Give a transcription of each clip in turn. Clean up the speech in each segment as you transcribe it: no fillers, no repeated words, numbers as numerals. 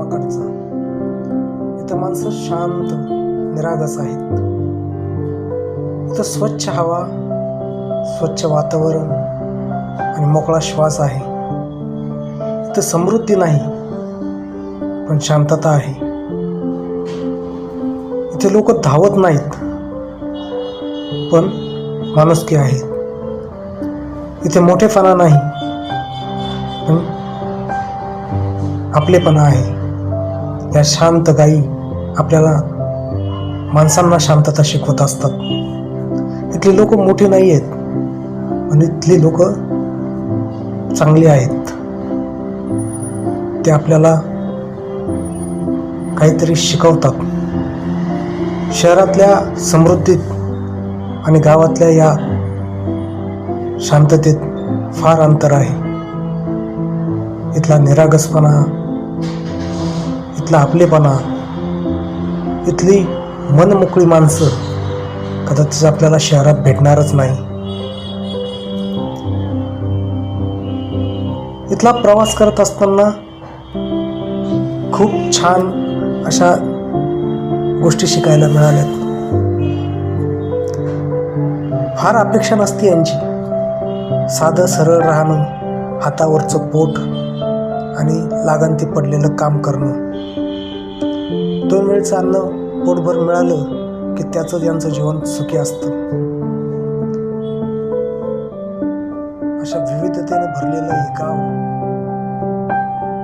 गावाकडचा. इथं माणसं शांत निरागस आहेत. इथं स्वच्छ हवा, स्वच्छ वातावरण आणि मोकळा श्वास आहे. इथं समृद्धी नाही पण शांतता आहे. इथे लोक धावत नाहीत पण माणुसकी आहे. इथे मोठेपणा नाही पण आपलेपणा आहे. या शांत गायी आपल्याला माणसांना शांतता शिकवत असतात. इथली लोक मोठी नाही आहेत पण इथली लोक चांगली आहेत. ते आपल्याला काहीतरी शिकवतात. शहरातल्या समृद्धीत आणि गावातल्या या शांततेत फार अंतर आहे. इथला निरागसपणा, इथला आपलेपणा, इथली मनमोकळी माणसं कदाचित आपल्याला शहरात भेटणारच नाही. इथला प्रवास करत असताना खूप छान अशा गोष्टी शिकायला मिळाल्यात. फार अपेक्षा नसते यांची. साधं सरळ राहणं, हातावरचं पोट आणि लागण ते पडलेलं काम करणं. 2 वेळचं अन्न पोटभर मिळालं की त्याचं यांचं जीवन सुखी असतं. अशा विविधतेने भरलेलं हे गाव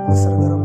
निसर्गरम्य